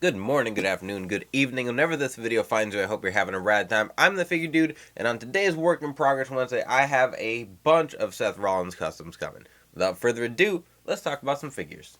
Good morning, good afternoon, good evening. Whenever this video finds you, I hope you're having a rad time. I'm the Figure Dude, and on today's Work in Progress Wednesday, I have a bunch of Seth Rollins customs coming. Without further ado, let's talk about some figures.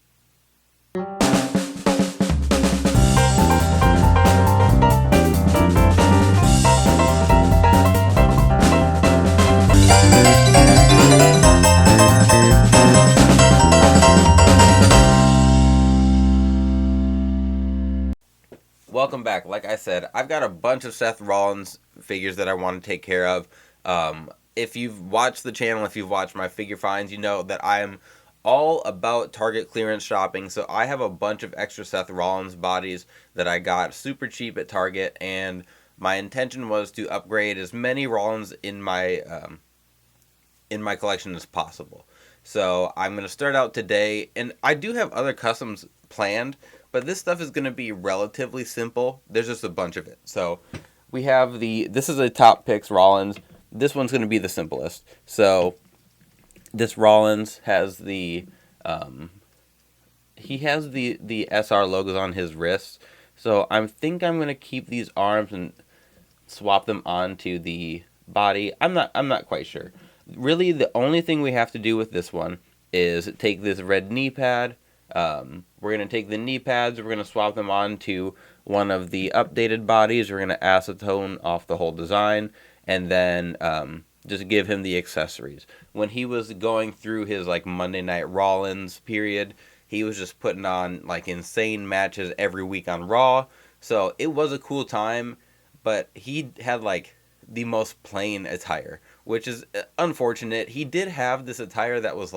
Welcome back. Like I said, I've got a bunch of Seth Rollins figures that I want to take care of. If you've watched the channel, if you've watched my figure finds, you know that I am all about Target clearance shopping. So I have a bunch of extra Seth Rollins bodies that I got super cheap at Target, and my intention was to upgrade as many Rollins in my collection as possible. So I'm going to start out today, and I do have other customs planned, but this stuff is going to be relatively simple. There's just a bunch of it. So we have this is a Top Picks Rollins. This one's going to be the simplest. So this Rollins has he has the SR logos on his wrists. So I think I'm going to keep these arms and swap them onto the body. I'm not quite sure. Really, the only thing we have to do with this one is take this red knee pad. We're going to take the knee pads, we're going to swap them onto one of the updated bodies, we're going to acetone off the whole design, and then just give him the accessories. When he was going through his Monday Night Rollins period, he was just putting on insane matches every week on Raw, so it was a cool time, but he had the most plain attire, which is unfortunate. He did have this attire that was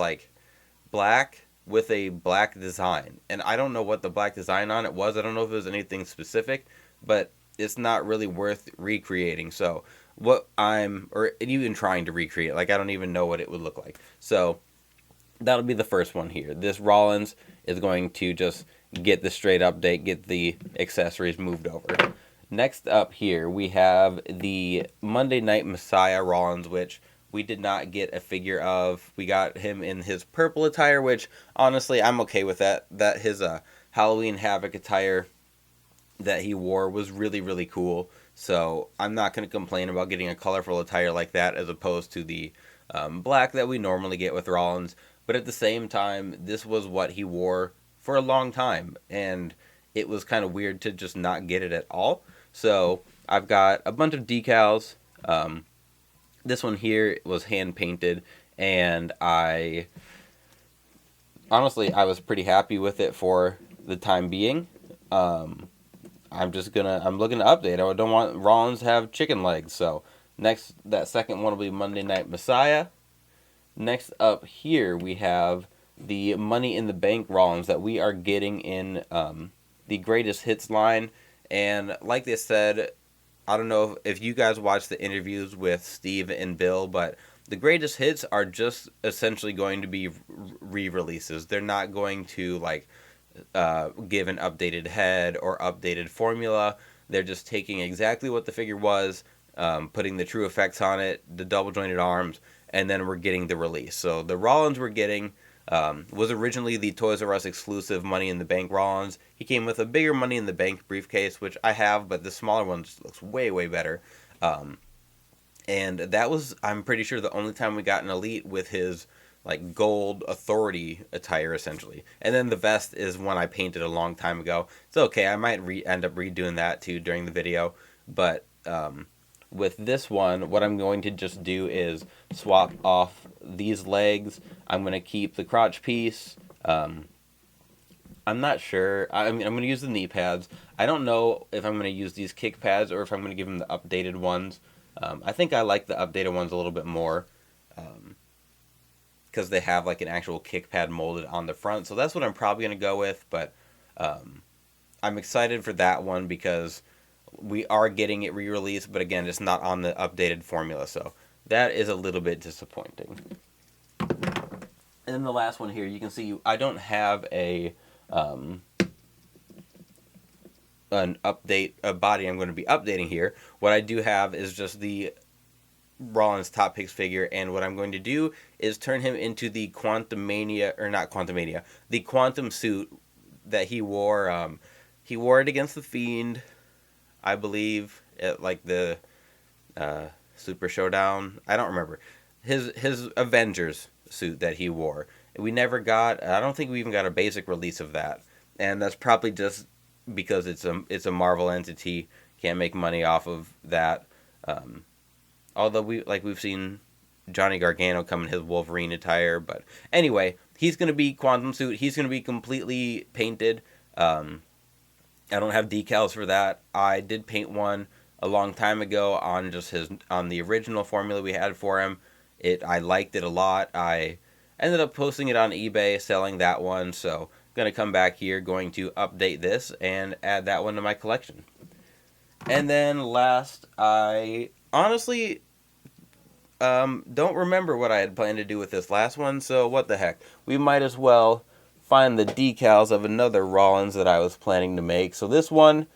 black with a black design, and I don't know what the black design on it was. I don't know if it was anything specific, but it's not really worth recreating. So or even trying to recreate, I don't even know what it would look like. So that'll be the first one here. This Rollins is going to just get the straight update, get the accessories moved over. Next up here, we have the Monday Night Messiah Rollins, which we did not get a figure of. We got him in his purple attire, which honestly I'm okay with that. That his Halloween Havoc attire that he wore was really, really cool. So I'm not going to complain about getting a colorful attire like that as opposed to the black that we normally get with Rollins. But at the same time, this was what he wore for a long time, and it was kind of weird to just not get it at all. So I've got a bunch of decals. This one here was hand painted, and I was pretty happy with it for the time being. I'm looking to update. I don't want Rollins to have chicken legs. So that second one will be Monday Night Messiah. Next up here we have the Money in the Bank Rollins that we are getting in the Greatest Hits line. And like they said, I don't know if you guys watched the interviews with Steve and Bill, but the Greatest Hits are just essentially going to be re-releases. They're not going to give an updated head or updated formula. They're just taking exactly what the figure was, putting the true effects on it, the double jointed arms, and then we're getting the release. So the Rollins we're getting was originally the Toys R Us exclusive Money in the Bank Rollins. He came with a bigger Money in the Bank briefcase, which I have, but the smaller one just looks way, way better. And that was, I'm pretty sure, the only time we got an Elite with his gold authority attire, essentially. And then the vest is one I painted a long time ago. It's okay, I might end up redoing that too during the video. But with this one, what I'm going to just do is swap off these legs. I'm going to keep the crotch piece. I'm not sure. I'm going to use the knee pads. I don't know if I'm going to use these kick pads or if I'm going to give them the updated ones. I think I like the updated ones a little bit more because they have an actual kick pad molded on the front. So that's what I'm probably going to go with. But I'm excited for that one because we are getting it re-released, but again, it's not on the updated formula, so that is a little bit disappointing. And then the last one here, you can see I don't have a body I'm going to be updating here. What I do have is just the Rollins Top Picks figure, and what I'm going to do is turn him into the the Quantum suit that he wore. He wore it against the Fiend, I believe, at like the Super Showdown. I don't remember his Avengers suit that he wore. We never got. I don't think we even got a basic release of that, and that's probably just because it's a Marvel entity. Can't make money off of that. Although we've seen Johnny Gargano come in his Wolverine attire, but anyway, he's gonna be Quantum Suit. He's gonna be completely painted. I don't have decals for that. I did paint one a long time ago on the original formula we had for him. I liked it a lot. I ended up posting it on eBay, selling that one. So gonna come back here, going to update this and add that one to my collection. And then last, I honestly don't remember what I had planned to do with this last one. So what the heck? We might as well find the decals of another Rollins that I was planning to make. So this one,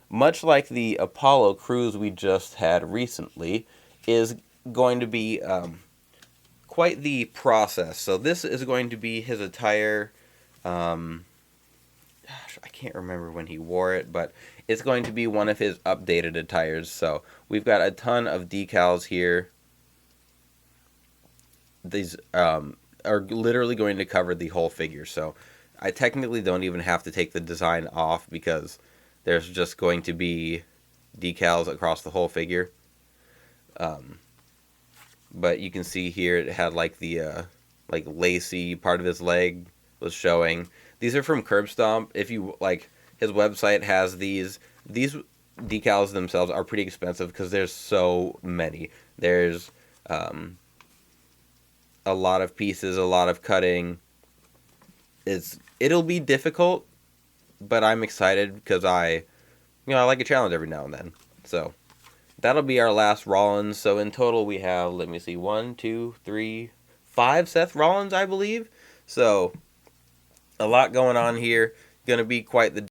much like the Apollo Crews we just had recently, is going to be quite the process. So this is going to be his attire. I can't remember when he wore it, but it's going to be one of his updated attires. So we've got a ton of decals here. These are literally going to cover the whole figure. So I technically don't even have to take the design off because there's just going to be decals across the whole figure. But you can see here it had like the like lacy part of his leg was showing. These are from Curb Stomp. If you like, his website has these decals themselves are pretty expensive because there's so many. There's a lot of pieces, a lot of cutting. It'll be difficult, but I'm excited because I like a challenge every now and then. So that'll be our last Rollins. So in total we have, let me see, 1, 2, 3, 5 Seth Rollins, I believe. So a lot going on here. Gonna be quite the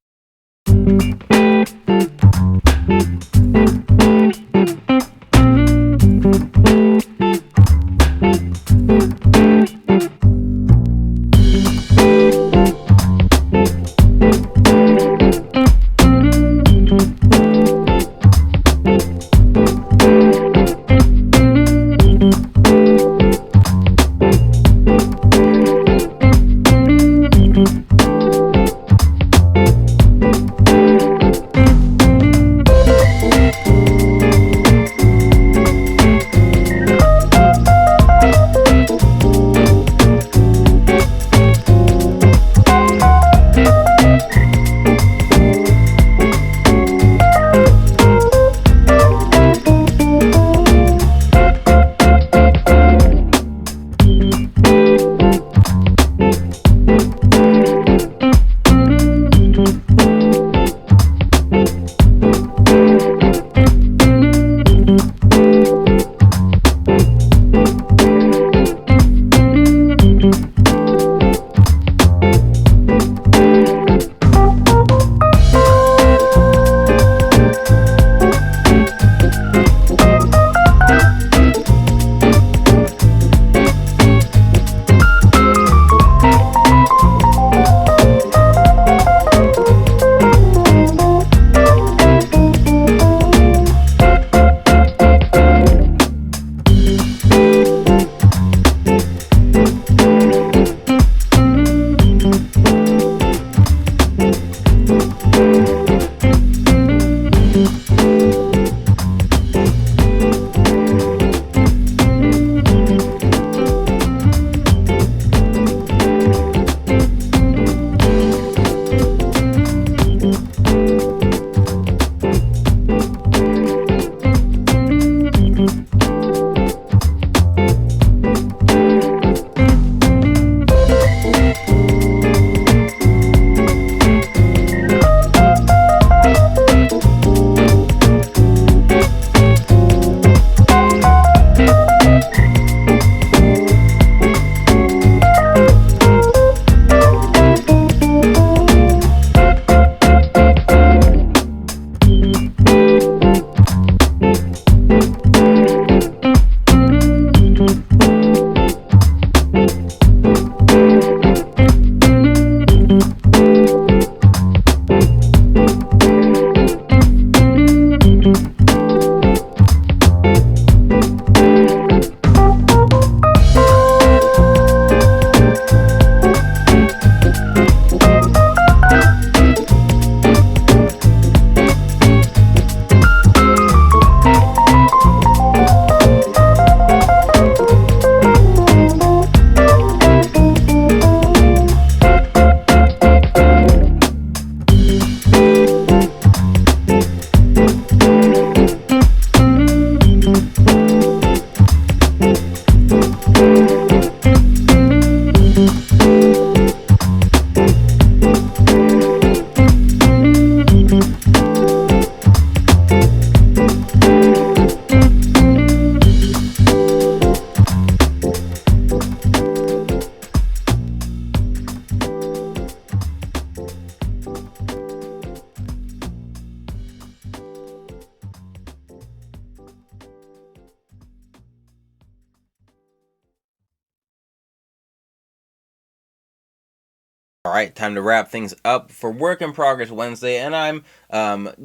All right, time to wrap things up for Work in Progress Wednesday, and I'm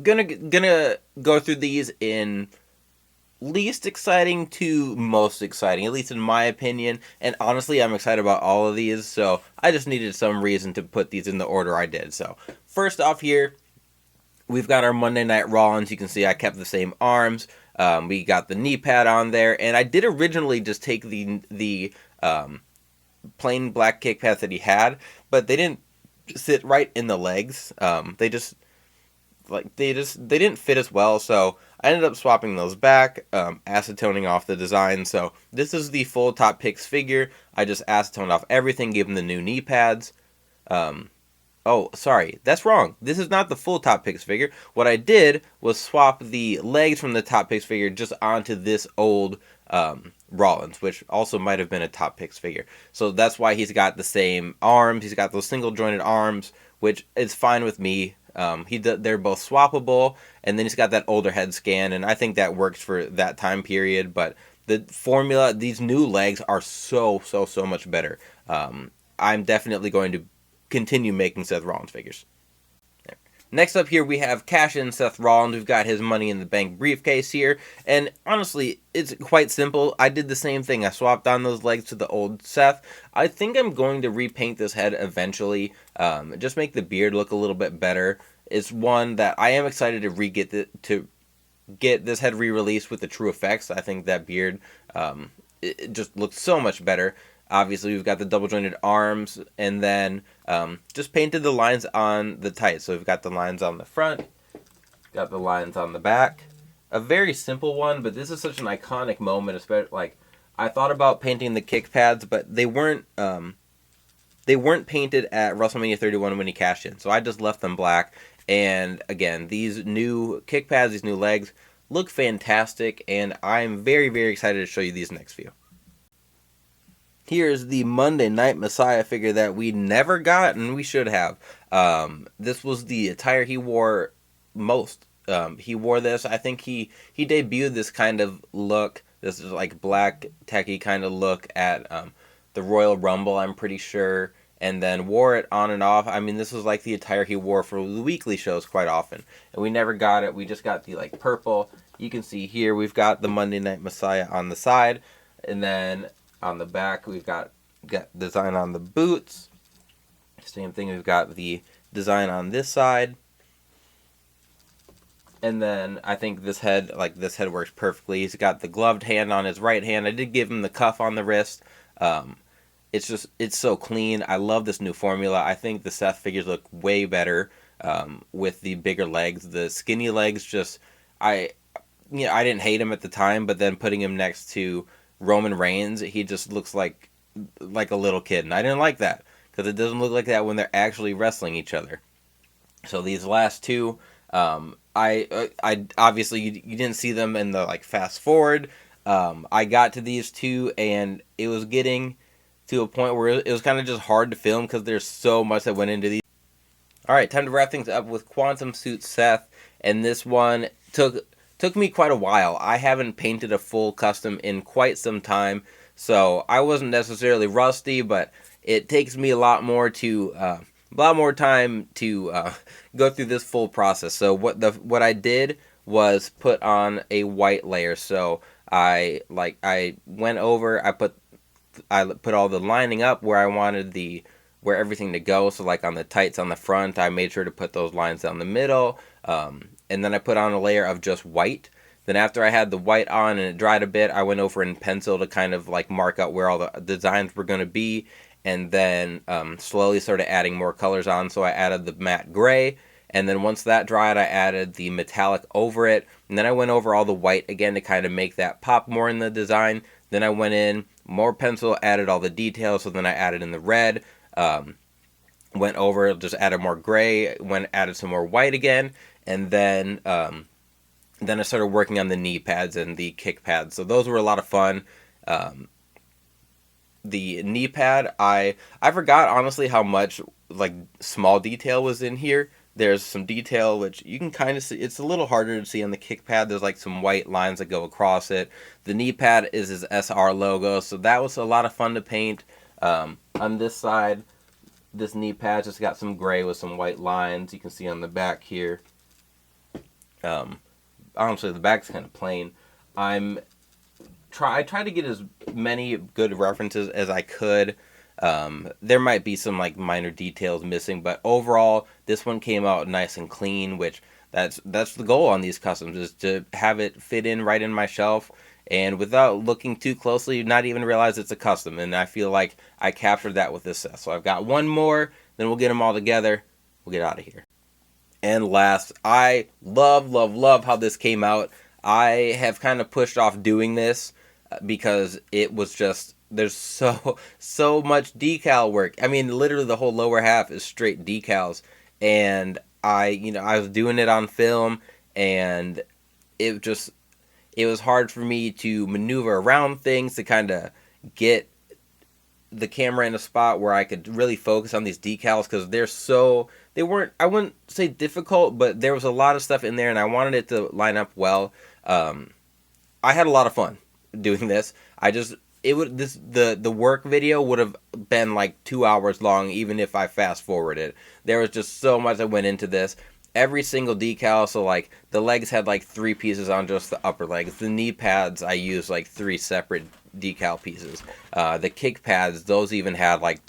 gonna go through these in least exciting to most exciting, at least in my opinion. And honestly, I'm excited about all of these, so I just needed some reason to put these in the order I did. So first off here, we've got our Monday Night Rollins. You can see I kept the same arms. We got the knee pad on there, and I did originally just take the plain black kick pads that he had, but they didn't sit right in the legs. They didn't fit as well, so I ended up swapping those back, acetoning off the design. So this is the full top picks figure. I just acetoned off everything, gave him the new knee pads. Oh, sorry, that's wrong. This is not the full Top Picks figure. What I did was swap the legs from the Top Picks figure just onto this old Rollins, which also might have been a Top Picks figure. So that's why he's got the same arms. He's got those single jointed arms, which is fine with me. They're both swappable, and then he's got that older head scan, and I think that works for that time period. But the formula, these new legs are so much better. I'm definitely going to continue making Seth Rollins figures. Next up here, we have Cash In Seth Rollins. We've got his Money in the Bank briefcase here, and honestly, it's quite simple. I did the same thing. I swapped on those legs to the old Seth. I think I'm going to repaint this head eventually, just make the beard look a little bit better. It's one that I am excited to get this head re-released with the true effects. I think that beard, it just looks so much better. Obviously, we've got the double jointed arms, and then just painted the lines on the tights. So we've got the lines on the front, got the lines on the back. A very simple one, but this is such an iconic moment. Especially, like, I thought about painting the kick pads, but they weren't painted at WrestleMania 31 when he cashed in. So I just left them black. And again, these new kick pads, these new legs, look fantastic, and I'm very excited to show you these next few. Here's the Monday Night Messiah figure that we never got, and we should have. This was the attire he wore most. He wore this. I think he debuted this kind of look. This is like black techie kind of look at the Royal Rumble, I'm pretty sure, and then wore it on and off. I mean, this was like the attire he wore for the weekly shows quite often, and we never got it. We just got the like purple. You can see here we've got the Monday Night Messiah on the side, and then on the back, we've got design on the boots. Same thing, we've got the design on this side. And then I think this head works perfectly. He's got the gloved hand on his right hand. I did give him the cuff on the wrist. It's so clean. I love this new formula. I think the Seth figures look way better with the bigger legs. The skinny legs I didn't hate him at the time, but then putting him next to Roman Reigns, he just looks like a little kid, and I didn't like that because it doesn't look like that when they're actually wrestling each other. So these last two, I obviously you didn't see them in the like fast forward. I got to these two, and it was getting to a point where it was kind of just hard to film because there's so much that went into these. All right, time to wrap things up with Quantum Suit Seth, and this one took me quite a while. I haven't painted a full custom in quite some time, so I wasn't necessarily rusty, but it takes me a lot more time to go through this full process. So what I did was put on a white layer. So I went over, I put all the lining up where I wanted where everything to go. So like on the tights on the front, I made sure to put those lines down the middle. And then I put on a layer of just white. Then after I had the white on and it dried a bit, I went over in pencil to kind of like mark out where all the designs were going to be. And then slowly started adding more colors on. So I added the matte gray. And then once that dried, I added the metallic over it. And then I went over all the white again to kind of make that pop more in the design. Then I went in, more pencil, added all the details. So then I added in the red, went over, just added more gray, added some more white again. And then I started working on the knee pads and the kick pads. So those were a lot of fun. The knee pad, I forgot honestly how much like small detail was in here. There's some detail which you can kind of see. It's a little harder to see on the kick pad. There's like some white lines that go across it. The knee pad is his SR logo, so that was a lot of fun to paint. On this side, this knee pad just got some gray with some white lines. You can see on the back here. Honestly, the back's kind of plain. I tried to get as many good references as I could. There might be some like minor details missing, but overall, this one came out nice and clean. Which that's the goal on these customs, is to have it fit in right in my shelf, and without looking too closely, not even realize it's a custom. And I feel like I captured that with this set. So I've got one more, then we'll get them all together. We'll get out of here. And last, I love how this came out. I have kind of pushed off doing this because it was just, there's so much decal work. I mean, literally the whole lower half is straight decals. And I was doing it on film, and it was hard for me to maneuver around things to kind of get the camera in a spot where I could really focus on these decals, because they weren't, I wouldn't say difficult, but there was a lot of stuff in there and I wanted it to line up well. I had a lot of fun doing this. The work video would have been like 2 hours long even if I fast forwarded. There was just so much that went into this. Every single decal, so like the legs had like 3 pieces on just the upper legs. The knee pads, I used like 3 separate decal pieces. The kick pads, those even had like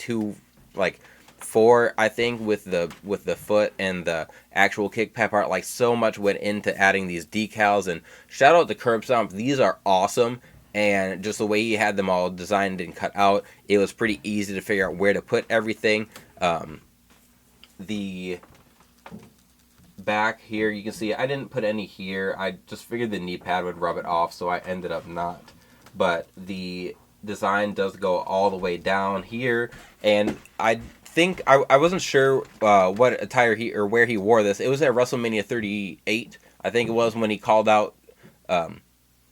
4, I think, with the foot and the actual kick pad part. Like, so much went into adding these decals. And shout out to Curb Stomp, these are awesome. And just the way he had them all designed and cut out, it was pretty easy to figure out where to put everything. The back here, you can see I didn't put any here. I just figured the knee pad would rub it off, so I ended up not. But the design does go all the way down here, and I think I wasn't sure what attire where he wore this. It was at WrestleMania 38, I think it was, when he called out.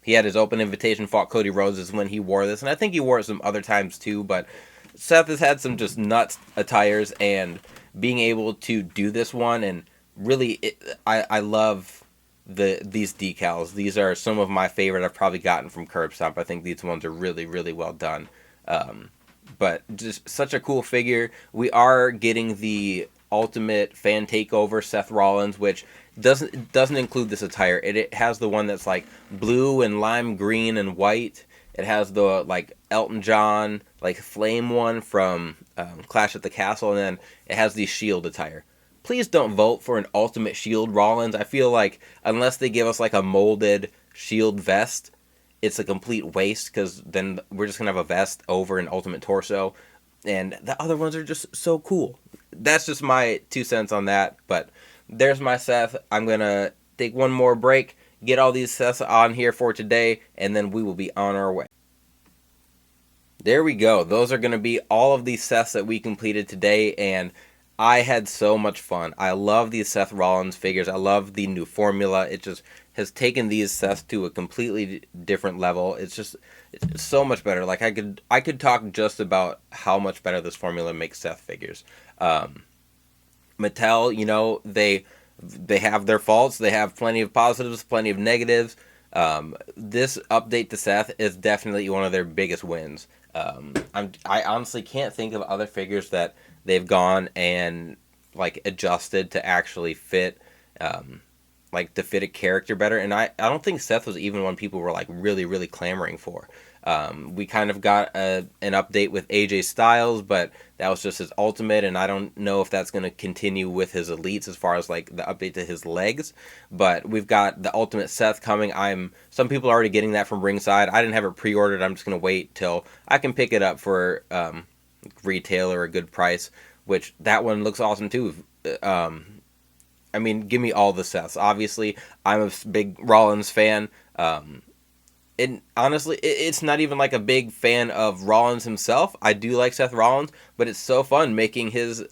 He had his open invitation, fought Cody Rhodes, is when he wore this, and I think he wore it some other times too. But Seth has had some just nuts attires, and being able to do this one, and really, I love these decals. These are some of my favorite I've probably gotten from Curb Stomp. I think these ones are really, really well done. But just such a cool figure. We are getting the Ultimate Fan Takeover Seth Rollins, which doesn't include this attire. It has the one that's like blue and lime green and white. It has the like Elton John like flame one from Clash at the Castle, and then it has the Shield attire. Please don't vote for an Ultimate Shield Rollins. I feel like unless they give us like a molded Shield vest, it's a complete waste, because then we're just going to have a vest over an Ultimate Torso. And the other ones are just so cool. That's just my 2 cents on that. But there's my Seth. I'm going to take one more break, get all these Seths on here for today, and then we will be on our way. There we go. Those are going to be all of these Seths that we completed today, and I had so much fun. I love these Seth Rollins figures. I love the new formula. It just has taken these Seths to a completely different level. It's so much better. Like, I could talk just about how much better this formula makes Seth figures. Mattel, they have their faults. They have plenty of positives, plenty of negatives. This update to Seth is definitely one of their biggest wins. I honestly can't think of other figures that they've gone and like adjusted to actually fit, to fit a character better. And I don't think Seth was even one people were like really, really clamoring for. We kind of got an update with AJ Styles, but that was just his Ultimate, and I don't know if that's going to continue with his Elites as far as like the update to his legs. But we've got the Ultimate Seth coming. Some people are already getting that from Ringside. I didn't have it pre-ordered. I'm just going to wait till I can pick it up for retail or a good price, which that one looks awesome too. I mean, give me all the Seths. Obviously, I'm a big Rollins fan. And honestly, it's not even like a big fan of Rollins himself. I do like Seth Rollins, but it's so fun making his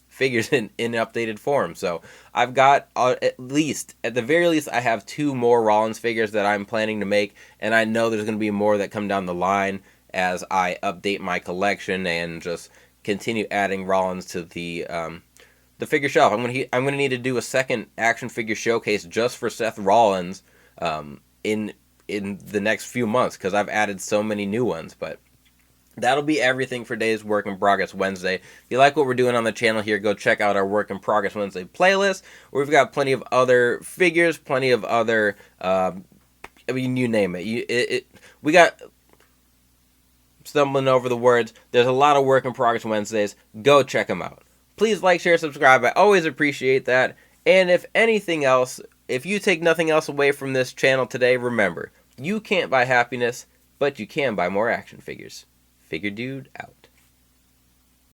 figures in updated form. So I've got at the very least, I have 2 more Rollins figures that I'm planning to make, and I know there's going to be more that come down the line as I update my collection and just continue adding Rollins to the figure shelf. I'm gonna need to do a second action figure showcase just for Seth Rollins in the next few months, because I've added so many new ones. But that'll be everything for today's Work in Progress Wednesday. If you like what we're doing on the channel here, go check out our Work in Progress Wednesday playlist, where we've got plenty of other figures, plenty of other, I mean, you name it. We got, stumbling over the words, there's a lot of Work in Progress Wednesdays. Go check them out. Please like, share, subscribe. I always appreciate that. And if anything else, if you take nothing else away from this channel today, remember, you can't buy happiness, but you can buy more action figures. Figure Dude out.